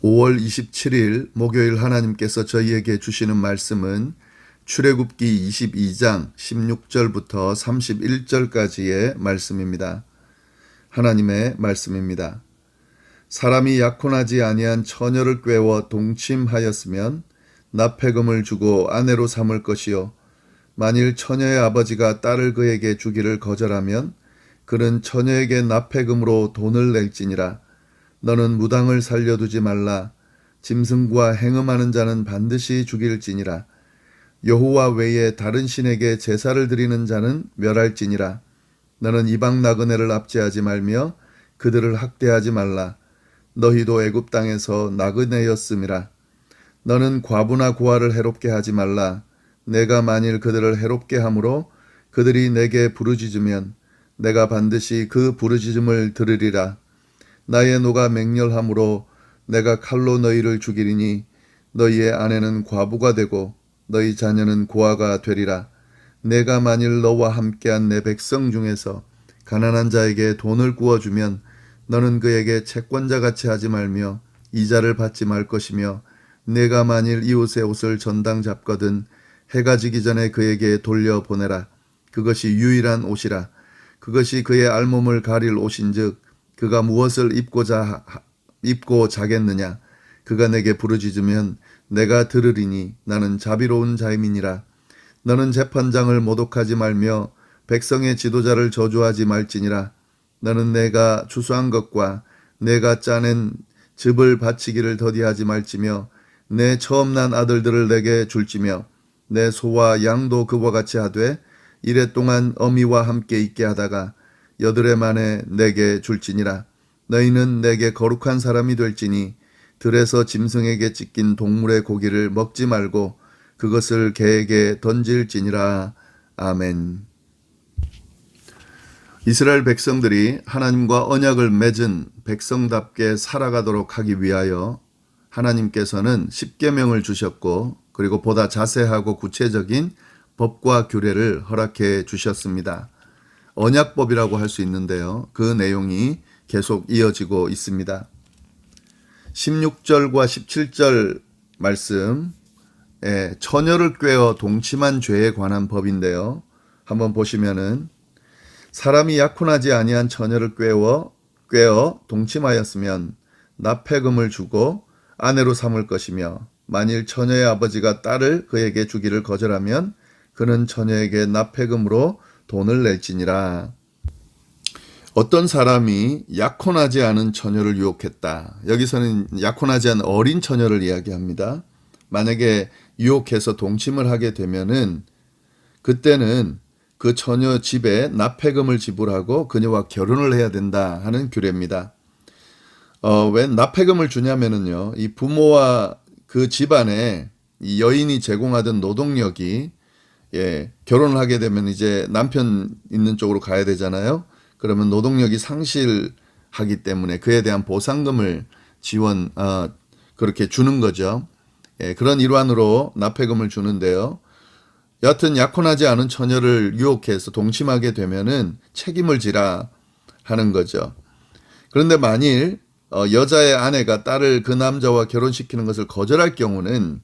5월 27일 목요일 하나님께서 저희에게 주시는 말씀은 출애굽기 22장 16절부터 31절까지의 말씀입니다. 하나님의 말씀입니다. 사람이 약혼하지 아니한 처녀를 꾀워 동침하였으면 납폐금을 주고 아내로 삼을 것이요 만일 처녀의 아버지가 딸을 그에게 주기를 거절하면 그는 처녀에게 납폐금으로 돈을 낼지니라. 너는 무당을 살려두지 말라. 짐승과 행음하는 자는 반드시 죽일지니라. 여호와 외에 다른 신에게 제사를 드리는 자는 멸할지니라. 너는 이방 나그네를 압제하지 말며 그들을 학대하지 말라. 너희도 애굽 땅에서 나그네였음이라. 너는 과부나 고아를 해롭게 하지 말라. 내가 만일 그들을 해롭게 함으로 그들이 내게 부르짖으면 내가 반드시 그 부르짖음을 들으리라. 나의 노가 맹렬함으로 내가 칼로 너희를 죽이리니 너희의 아내는 과부가 되고 너희 자녀는 고아가 되리라. 내가 만일 너와 함께한 내 백성 중에서 가난한 자에게 돈을 구워주면 너는 그에게 채권자같이 하지 말며 이자를 받지 말 것이며 내가 만일 이웃의 옷을 전당 잡거든 해가 지기 전에 그에게 돌려보내라. 그것이 유일한 옷이라. 그것이 그의 알몸을 가릴 옷인즉 그가 무엇을 입고 자겠느냐. 그가 내게 부르짖으면 내가 들으리니 나는 자비로운 자임이니라. 너는 재판장을 모독하지 말며 백성의 지도자를 저주하지 말지니라. 너는 내가 추수한 것과 내가 짜낸 즙을 바치기를 더디하지 말지며 내 처음 난 아들들을 내게 줄지며 내 소와 양도 그와 같이 하되 이래 동안 어미와 함께 있게 하다가 여드레 만에 내게 줄지니라. 너희는 내게 거룩한 사람이 될지니 들에서 짐승에게 찢긴 동물의 고기를 먹지 말고 그것을 개에게 던질지니라. 아멘. 이스라엘 백성들이 하나님과 언약을 맺은 백성답게 살아가도록 하기 위하여 하나님께서는 십계명을 주셨고 그리고 보다 자세하고 구체적인 법과 규례를 허락해 주셨습니다. 언약법이라고 할 수 있는데요. 그 내용이 계속 이어지고 있습니다. 16절과 17절 말씀, 처녀를 꾀어 동침한 죄에 관한 법인데요. 한번 보시면은 사람이 약혼하지 아니한 처녀를 꾀어 동침하였으면 납폐금을 주고 아내로 삼을 것이며 만일 처녀의 아버지가 딸을 그에게 주기를 거절하면 그는 처녀에게 납폐금으로 돈을 낼지니라. 어떤 사람이 약혼하지 않은 처녀를 유혹했다. 여기서는 약혼하지 않은 어린 처녀를 이야기합니다. 만약에 유혹해서 동침을 하게 되면은 그때는 그 처녀 집에 납폐금을 지불하고 그녀와 결혼을 해야 된다 하는 규례입니다. 왜 납폐금을 주냐면은요, 이 부모와 그 집안에 이 여인이 제공하던 노동력이 결혼을 하게 되면 이제 남편 있는 쪽으로 가야 되잖아요. 그러면 노동력이 상실하기 때문에 그에 대한 보상금을 그렇게 주는 거죠. 그런 일환으로 납폐금을 주는데요. 여하튼 약혼하지 않은 처녀를 유혹해서 동침하게 되면은 책임을 지라 하는 거죠. 그런데 만일 여자의 아내가 딸을 그 남자와 결혼시키는 것을 거절할 경우는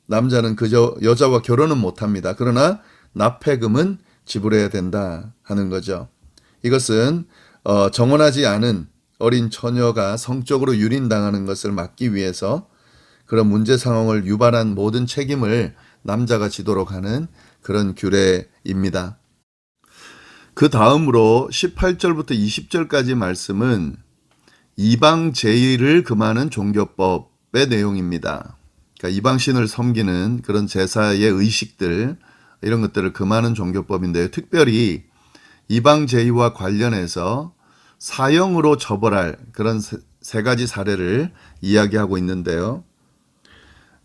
남자는 그저 여자와 결혼은 못합니다. 그러나 납폐금은 지불해야 된다 하는 거죠. 이것은 정혼하지 않은 어린 처녀가 성적으로 유린당하는 것을 막기 위해서 그런 문제 상황을 유발한 모든 책임을 남자가 지도록 하는 그런 규례입니다. 그 다음으로 18절부터 20절까지 말씀은 이방 제의를 금하는 종교법의 내용입니다. 그러니까 이방신을 섬기는 그런 제사의 의식들, 이런 것들을 금하는 종교법인데요. 특별히 이방 제의와 관련해서 사형으로 처벌할 그런 세 가지 사례를 이야기하고 있는데요.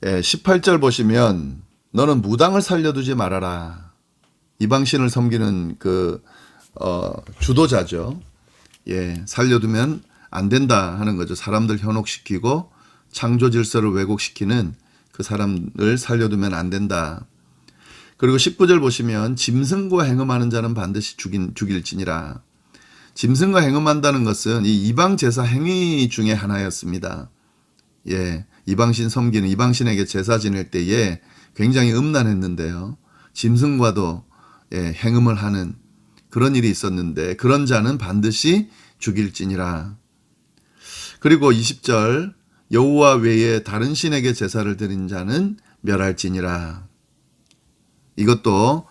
18절 보시면 너는 무당을 살려두지 말아라. 이방신을 섬기는 그 주도자죠. 살려두면 안 된다 하는 거죠. 사람들 현혹시키고 창조 질서를 왜곡시키는 그 사람을 살려두면 안 된다. 그리고 19절 보시면 짐승과 행음하는 자는 반드시 죽일지니라. 짐승과 행음한다는 것은 이 이방 제사 행위 중에 하나였습니다. 예, 이방신 섬기는 이방신에게 제사 지낼 때에 굉장히 음란했는데요. 짐승과도 예, 행음을 하는 그런 일이 있었는데 그런 자는 반드시 죽일지니라. 그리고 20절 여호와 외에 다른 신에게 제사를 드린 자는 멸할지니라. 이것도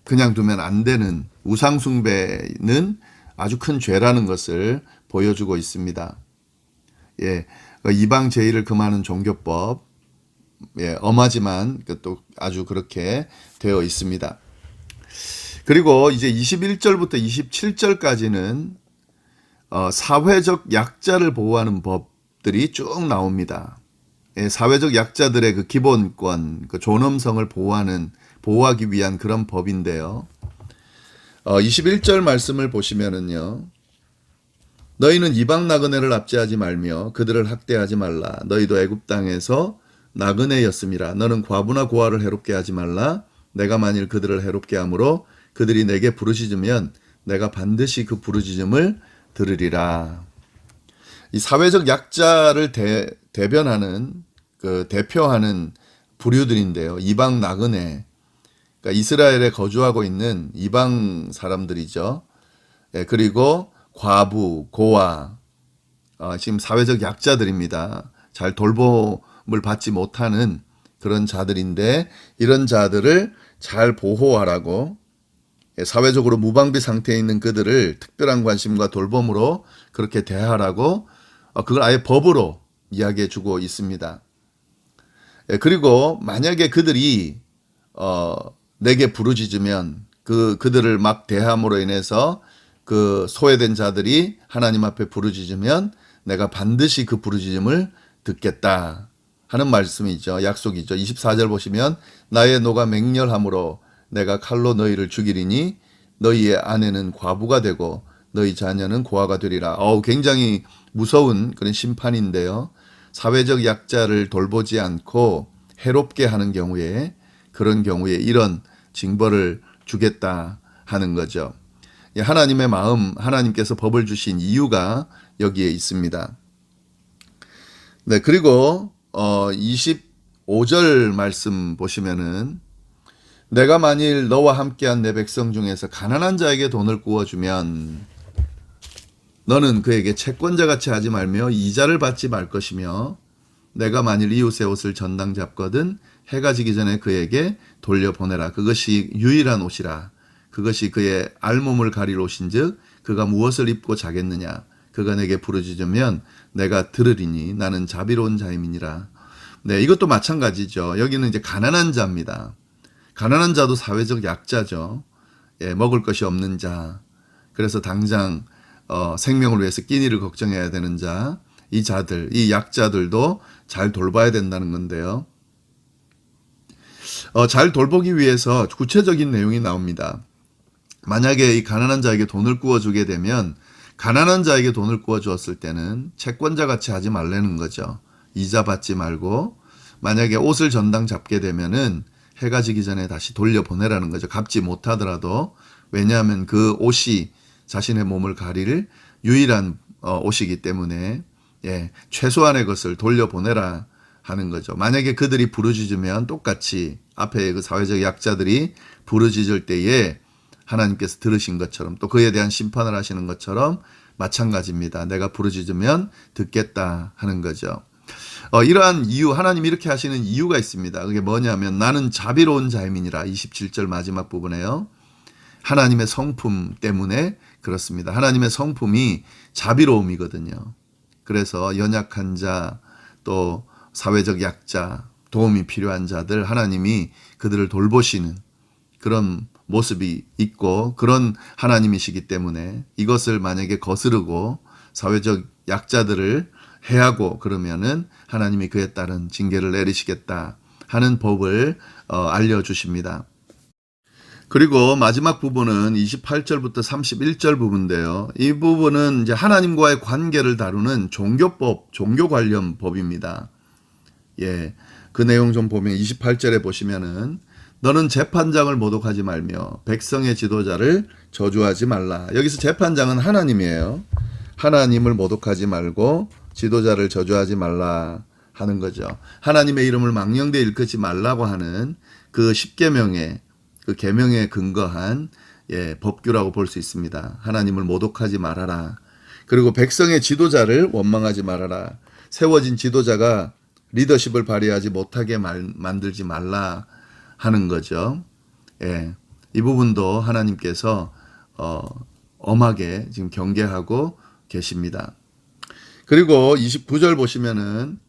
그냥 두면 안 되는 우상 숭배는 아주 큰 죄라는 것을 보여주고 있습니다. 예, 이방 제의를 금하는 종교법, 예, 엄하지만 또 아주 그렇게 되어 있습니다. 그리고 이제 21절부터 27절까지는 사회적 약자를 보호하는 법들이 쭉 나옵니다. 예, 사회적 약자들의 그 기본권, 그 존엄성을 보호하기 위한 그런 법인데요. 21절 말씀을 보시면은요. 너희는 이방 나그네를 압제하지 말며 그들을 학대하지 말라. 너희도 애굽 땅에서 나그네였음이라. 너는 과부나 고아를 해롭게 하지 말라. 내가 만일 그들을 해롭게 함으로 그들이 내게 부르짖으면 내가 반드시 그 부르짖음을 들으리라. 이 사회적 약자를 대변하는 대표하는 부류들인데요. 이방 나그네, 그러니까 이스라엘에 거주하고 있는 이방 사람들이죠. 예, 그리고 과부, 고아, 지금 사회적 약자들입니다. 잘 돌봄을 받지 못하는 그런 자들인데 이런 자들을 잘 보호하라고 사회적으로 무방비 상태에 있는 그들을 특별한 관심과 돌봄으로 그렇게 대하라고 그걸 아예 법으로 이야기해 주고 있습니다. 그리고 만약에 그들이 내게 부르짖으면 그들을 막 대함으로 인해서 그 소외된 자들이 하나님 앞에 부르짖으면 내가 반드시 그 부르짖음을 듣겠다 하는 말씀이죠. 약속이죠. 24절 보시면 나의 노가 맹렬함으로 내가 칼로 너희를 죽이리니 너희의 아내는 과부가 되고 너희 자녀는 고아가 되리라. 굉장히 무서운 그런 심판인데요. 사회적 약자를 돌보지 않고 해롭게 하는 경우에 그런 경우에 이런 징벌을 주겠다 하는 거죠. 하나님의 마음, 하나님께서 법을 주신 이유가 여기에 있습니다. 네, 그리고 25절 말씀 보시면은 내가 만일 너와 함께한 내 백성 중에서 가난한 자에게 돈을 구워주면 너는 그에게 채권자같이 하지 말며 이자를 받지 말 것이며 내가 만일 이웃의 옷을 전당 잡거든 해가 지기 전에 그에게 돌려보내라. 그것이 유일한 옷이라. 그것이 그의 알몸을 가릴 옷인즉 그가 무엇을 입고 자겠느냐. 그가 내게 부르짖으면 내가 들으리니 나는 자비로운 자임이니라. 네, 이것도 마찬가지죠. 여기는 이제 가난한 자입니다. 가난한 자도 사회적 약자죠. 예, 먹을 것이 없는 자. 그래서 당장 생명을 위해서 끼니를 걱정해야 되는 자. 이 자들, 이 약자들도 잘 돌봐야 된다는 건데요. 잘 돌보기 위해서 구체적인 내용이 나옵니다. 만약에 이 가난한 자에게 돈을 구워주게 되면 가난한 자에게 돈을 구워주었을 때는 채권자같이 하지 말라는 거죠. 이자 받지 말고 만약에 옷을 전당 잡게 되면은 해가 지기 전에 다시 돌려보내라는 거죠. 갚지 못하더라도. 왜냐하면 그 옷이 자신의 몸을 가릴 유일한 옷이기 때문에 예, 최소한의 것을 돌려보내라 하는 거죠. 만약에 그들이 부르짖으면 똑같이 앞에 그 사회적 약자들이 부르짖을 때에 하나님께서 들으신 것처럼 또 그에 대한 심판을 하시는 것처럼 마찬가지입니다. 내가 부르짖으면 듣겠다 하는 거죠. 이러한 이유, 하나님이 이렇게 하시는 이유가 있습니다. 그게 뭐냐면 나는 자비로운 자임이니라. 27절 마지막 부분에요. 하나님의 성품 때문에 그렇습니다. 하나님의 성품이 자비로움이거든요. 그래서 연약한 자, 또 사회적 약자, 도움이 필요한 자들 하나님이 그들을 돌보시는 그런 모습이 있고 그런 하나님이시기 때문에 이것을 만약에 거스르고 사회적 약자들을 해하고 그러면은 하나님이 그에 따른 징계를 내리시겠다 하는 법을 알려주십니다. 그리고 마지막 부분은 28절부터 31절 부분인데요. 이 부분은 이제 하나님과의 관계를 다루는 종교법, 종교 관련 법입니다. 예, 그 내용 좀 보면 28절에 보시면은 너는 재판장을 모독하지 말며 백성의 지도자를 저주하지 말라. 여기서 재판장은 하나님이에요. 하나님을 모독하지 말고 지도자를 저주하지 말라 하는 거죠. 하나님의 이름을 망령되이 일컫지 말라고 하는 그 10계명의 그 계명에 근거한 법규라고 볼 수 있습니다. 하나님을 모독하지 말아라. 그리고 백성의 지도자를 원망하지 말아라. 세워진 지도자가 리더십을 발휘하지 못하게 만들지 말라 하는 거죠. 이 부분도 하나님께서 엄하게 지금 경계하고 계십니다. 그리고 29절 보시면은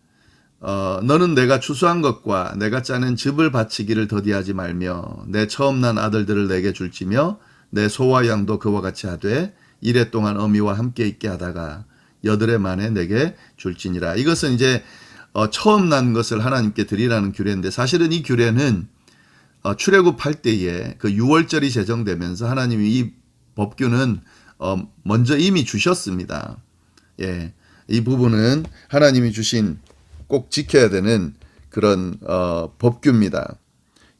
너는 내가 추수한 것과 내가 짜낸 즙을 바치기를 더디하지 말며 내 처음 난 아들들을 내게 줄지며 내 소와 양도 그와 같이 하되 이래 동안 어미와 함께 있게 하다가 여드레 만에 내게 줄지니라. 이것은 이제 처음 난 것을 하나님께 드리라는 규례인데 사실은 이 규례는 출애굽할 때에 그 6월절이 제정되면서 하나님이 이 법규는 먼저 이미 주셨습니다. 이 부분은 하나님이 주신 꼭 지켜야 되는 그런 법규입니다.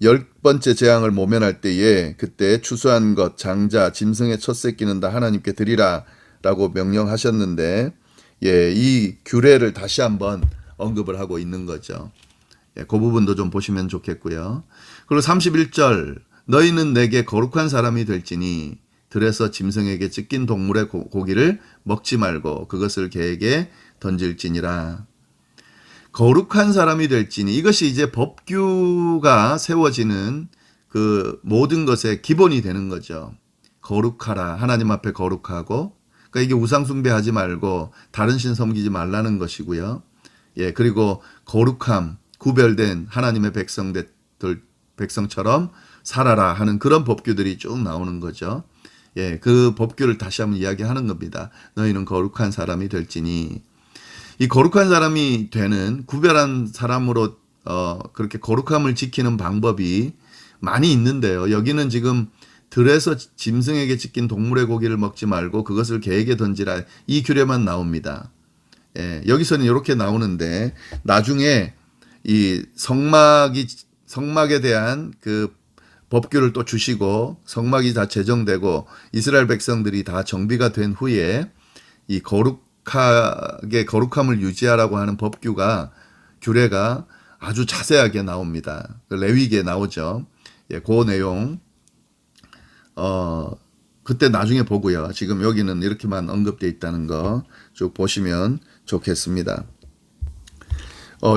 10번째 재앙을 모면할 때에 그때 추수한 것, 장자, 짐승의 첫 새끼는 다 하나님께 드리라 라고 명령하셨는데 이 규례를 다시 한번 언급을 하고 있는 거죠. 그 부분도 좀 보시면 좋겠고요. 그리고 31절 너희는 내게 거룩한 사람이 될지니 들에서 짐승에게 찢긴 동물의 고기를 먹지 말고 그것을 개에게 던질지니라. 거룩한 사람이 될지니 이것이 이제 법규가 세워지는 그 모든 것의 기본이 되는 거죠. 거룩하라. 하나님 앞에 거룩하고 그러니까 이게 우상숭배하지 말고 다른 신 섬기지 말라는 것이고요. 그리고 거룩함, 구별된 하나님의 백성처럼 살아라 하는 그런 법규들이 쭉 나오는 거죠. 그 법규를 다시 한번 이야기하는 겁니다. 너희는 거룩한 사람이 될지니 이 거룩한 사람이 되는 구별한 사람으로 그렇게 거룩함을 지키는 방법이 많이 있는데요. 여기는 지금 들에서 짐승에게 찢긴 동물의 고기를 먹지 말고 그것을 개에게 던지라 이 규례만 나옵니다. 여기서는 이렇게 나오는데 나중에 이 성막에 대한 그 법규를 또 주시고 성막이 다 제정되고 이스라엘 백성들이 다 정비가 된 후에 이 거룩함을 유지하라고 하는 규례가 아주 자세하게 나옵니다. 레위기에 나오죠. 그 내용 그때 나중에 보고요. 지금 여기는 이렇게만 언급되어 있다는 거 쭉 보시면 좋겠습니다.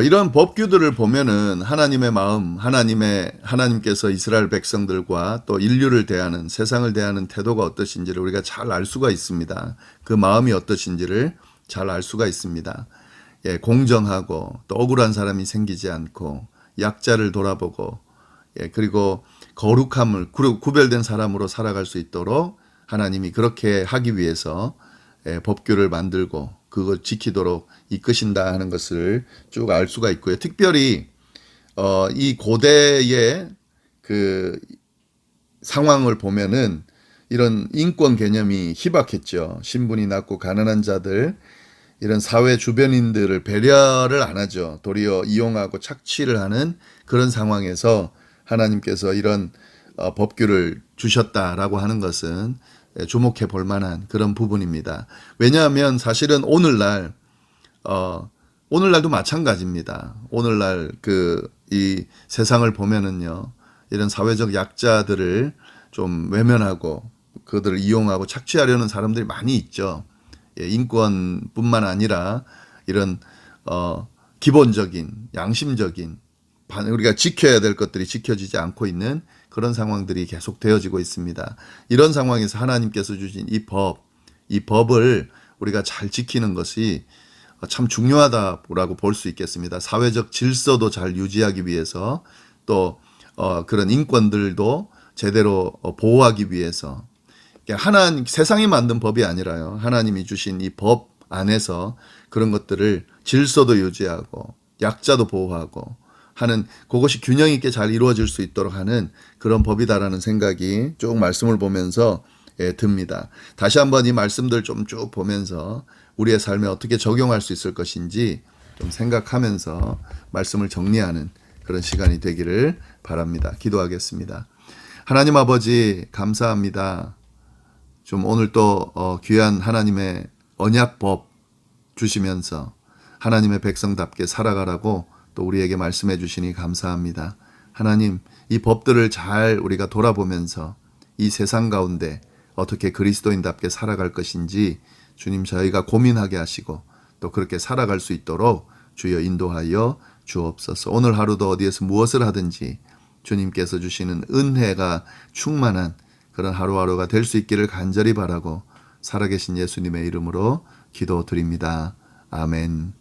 이런 법규들을 보면은 하나님의 마음, 하나님께서 이스라엘 백성들과 또 인류를 대하는 세상을 대하는 태도가 어떠신지를 우리가 잘 알 수가 있습니다. 그 마음이 어떠신지를 잘 알 수가 있습니다. 공정하고 또 억울한 사람이 생기지 않고 약자를 돌아보고 그리고 거룩함을 구별된 사람으로 살아갈 수 있도록 하나님이 그렇게 하기 위해서 법규를 만들고 그걸 지키도록 이끄신다 하는 것을 쭉 알 수가 있고요. 특별히 이 고대의 그 상황을 보면은 이런 인권 개념이 희박했죠. 신분이 낮고 가난한 자들, 이런 사회 주변인들을 배려를 안 하죠. 도리어 이용하고 착취를 하는 그런 상황에서 하나님께서 이런 법규를 주셨다라고 하는 것은 주목해 볼 만한 그런 부분입니다. 왜냐하면 사실은 오늘날도 마찬가지입니다. 오늘날 이 세상을 보면은요, 이런 사회적 약자들을 좀 외면하고 그들을 이용하고 착취하려는 사람들이 많이 있죠. 인권뿐만 아니라 이런 기본적인 양심적인 우리가 지켜야 될 것들이 지켜지지 않고 있는 그런 상황들이 계속 되어지고 있습니다. 이런 상황에서 하나님께서 주신 이 법을 우리가 잘 지키는 것이 참 중요하다고 볼 수 있겠습니다. 사회적 질서도 잘 유지하기 위해서 또 그런 인권들도 제대로 보호하기 위해서 세상이 만든 법이 아니라요. 하나님이 주신 이 법 안에서 그런 것들을 질서도 유지하고 약자도 보호하고 하는 그것이 균형 있게 잘 이루어질 수 있도록 하는 그런 법이다라는 생각이 쭉 말씀을 보면서 듭니다. 다시 한번 이 말씀들 좀 쭉 보면서 우리의 삶에 어떻게 적용할 수 있을 것인지 좀 생각하면서 말씀을 정리하는 그런 시간이 되기를 바랍니다. 기도하겠습니다. 하나님 아버지 감사합니다. 좀 오늘 또 귀한 하나님의 언약법 주시면서 하나님의 백성답게 살아가라고 또 우리에게 말씀해 주시니 감사합니다. 하나님, 이 법들을 잘 우리가 돌아보면서 이 세상 가운데 어떻게 그리스도인답게 살아갈 것인지 주님 저희가 고민하게 하시고 또 그렇게 살아갈 수 있도록 주여 인도하여 주옵소서. 오늘 하루도 어디에서 무엇을 하든지 주님께서 주시는 은혜가 충만한 그런 하루하루가 될 수 있기를 간절히 바라고 살아계신 예수님의 이름으로 기도드립니다. 아멘.